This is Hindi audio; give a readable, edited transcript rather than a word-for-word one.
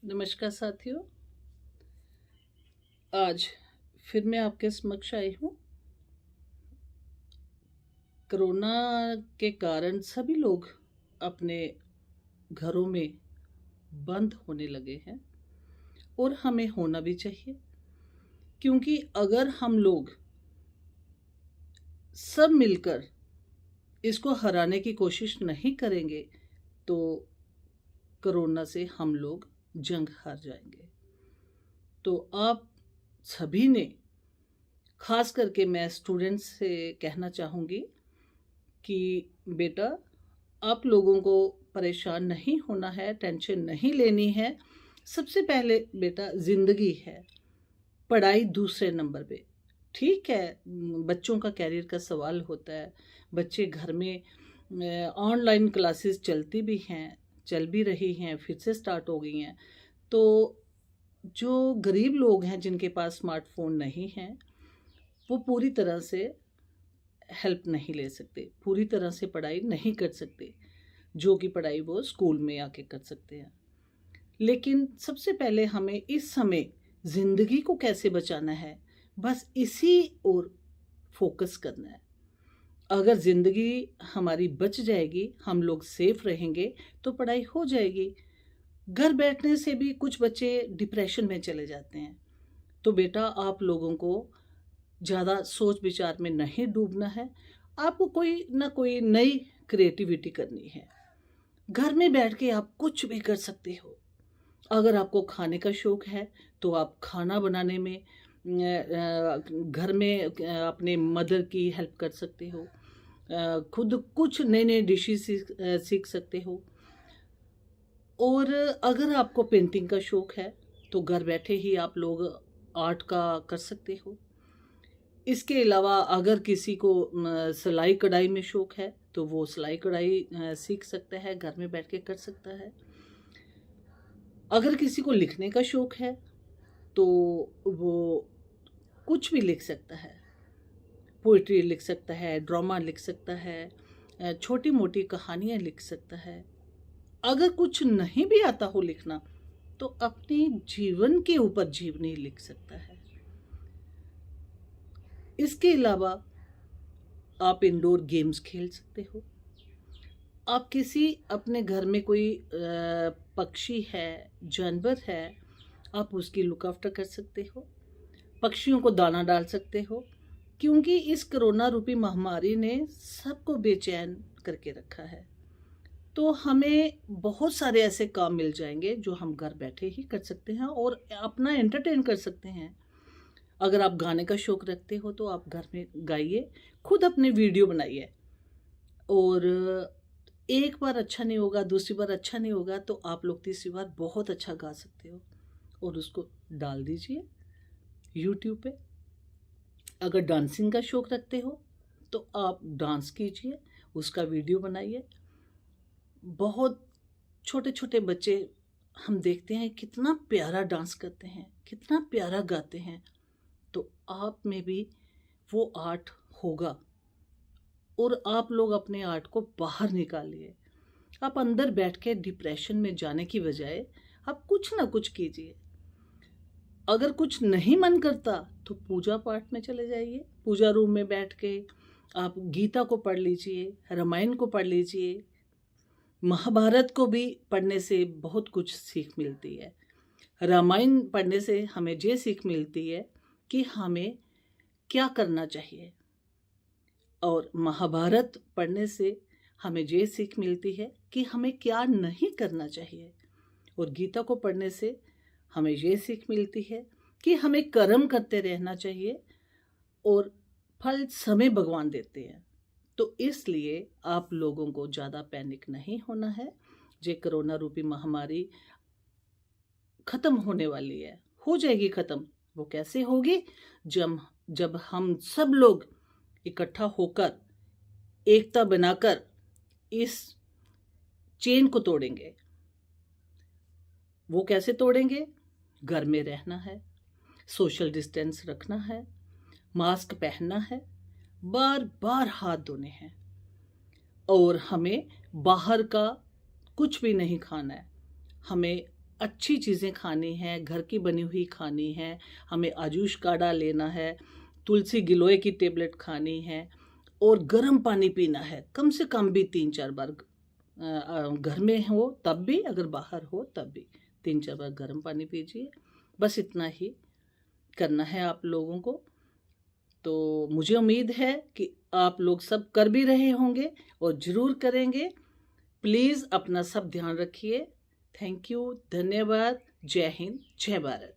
नमस्कार साथियों। आज फिर मैं आपके समक्ष आई हूँ। कोरोना के कारण सभी लोग अपने घरों में बंद होने लगे हैं और हमें होना भी चाहिए, क्योंकि अगर हम लोग सब मिलकर इसको हराने की कोशिश नहीं करेंगे तो कोरोना से हम लोग जंग हार जाएंगे। तो आप सभी ने, खास करके मैं स्टूडेंट्स से कहना चाहूँगी कि बेटा, आप लोगों को परेशान नहीं होना है, टेंशन नहीं लेनी है। सबसे पहले बेटा ज़िंदगी है, पढ़ाई दूसरे नंबर पे। ठीक है, बच्चों का कैरियर का सवाल होता है। बच्चे घर में ऑनलाइन क्लासेस चलती भी हैं, चल भी रही हैं, फिर से स्टार्ट हो गई हैं। तो जो गरीब लोग हैं जिनके पास स्मार्टफोन नहीं हैं, वो पूरी तरह से हेल्प नहीं ले सकते, पूरी तरह से पढ़ाई नहीं कर सकते, जो कि पढ़ाई वो स्कूल में आके कर सकते हैं। लेकिन सबसे पहले हमें इस समय ज़िंदगी को कैसे बचाना है, बस इसी ओर फोकस करना है। अगर ज़िंदगी हमारी बच जाएगी, हम लोग सेफ रहेंगे, तो पढ़ाई हो जाएगी। घर बैठने से भी कुछ बच्चे डिप्रेशन में चले जाते हैं। तो बेटा, आप लोगों को ज़्यादा सोच विचार में नहीं डूबना है। आपको कोई ना कोई नई क्रिएटिविटी करनी है। घर में बैठ के आप कुछ भी कर सकते हो। अगर आपको खाने का शौक है तो आप खाना बनाने में घर में अपने मदर की हेल्प कर सकते हो। खुद कुछ नए नए डिशेस सीख सकते हो। और अगर आपको पेंटिंग का शौक है तो घर बैठे ही आप लोग आर्ट का कर सकते हो। इसके अलावा अगर किसी को सिलाई कढ़ाई में शौक है तो वो सिलाई कढ़ाई सीख सकता है, घर में बैठ के कर सकता है। अगर किसी को लिखने का शौक है तो वो कुछ भी लिख सकता है, पोइट्री लिख सकता है, ड्रामा लिख सकता है, छोटी मोटी कहानियाँ लिख सकता है। अगर कुछ नहीं भी आता हो लिखना तो अपने जीवन के ऊपर जीवनी लिख सकता है। इसके अलावा आप इंडोर गेम्स खेल सकते हो। आप किसी अपने घर में कोई पक्षी है, जानवर है, आप उसकी लुक आफ्टर कर सकते हो। पक्षियों को दाना डाल सकते हो, क्योंकि इस कोरोना रूपी महामारी ने सबको बेचैन करके रखा है। तो हमें बहुत सारे ऐसे काम मिल जाएंगे जो हम घर बैठे ही कर सकते हैं और अपना एंटरटेन कर सकते हैं। अगर आप गाने का शौक रखते हो तो आप घर में गाइए, खुद अपने वीडियो बनाइए। और एक बार अच्छा नहीं होगा, दूसरी बार अच्छा नहीं होगा, तो आप लोग तीसरी बार बहुत अच्छा गा सकते हो और उसको डाल दीजिए यूट्यूब पे। अगर डांसिंग का शौक रखते हो तो आप डांस कीजिए, उसका वीडियो बनाइए। बहुत छोटे छोटे बच्चे हम देखते हैं कितना प्यारा डांस करते हैं, कितना प्यारा गाते हैं। तो आप में भी वो आर्ट होगा और आप लोग अपने आर्ट को बाहर निकालिए। आप अंदर बैठ के डिप्रेशन में जाने की बजाय आप कुछ ना कुछ कीजिए। अगर कुछ नहीं मन करता तो पूजा पाठ में चले जाइए। पूजा रूम में बैठ के आप गीता को पढ़ लीजिए, रामायण को पढ़ लीजिए। महाभारत को भी पढ़ने से बहुत कुछ सीख मिलती है। रामायण पढ़ने से हमें ये सीख मिलती है कि हमें क्या करना चाहिए, और महाभारत पढ़ने से हमें ये सीख मिलती है कि हमें क्या नहीं करना चाहिए। और गीता को पढ़ने से हमें ये सीख मिलती है कि हमें कर्म करते रहना चाहिए और फल समय भगवान देते हैं। तो इसलिए आप लोगों को ज़्यादा पैनिक नहीं होना है। ये कोरोना रूपी महामारी ख़त्म होने वाली है, हो जाएगी ख़त्म। वो कैसे होगी? जब हम सब लोग इकट्ठा होकर, एकता बनाकर इस चेन को तोड़ेंगे। वो कैसे तोड़ेंगे? घर में रहना है, सोशल डिस्टेंस रखना है, मास्क पहनना है, बार बार हाथ धोने हैं, और हमें बाहर का कुछ भी नहीं खाना है। हमें अच्छी चीज़ें खानी हैं, घर की बनी हुई खानी है, हमें आजुश काढ़ा लेना है, तुलसी गिलोय की टेबलेट खानी है और गर्म पानी पीना है, कम से कम भी 3-4 बार। घर में हो तब भी, अगर बाहर हो तब भी 3-4 बार गर्म पानी पीजिए। बस इतना ही करना है आप लोगों को। तो मुझे उम्मीद है कि आप लोग सब कर भी रहे होंगे और ज़रूर करेंगे। प्लीज़ अपना सब ध्यान रखिए। थैंक यू, धन्यवाद। जय हिंद, जय भारत।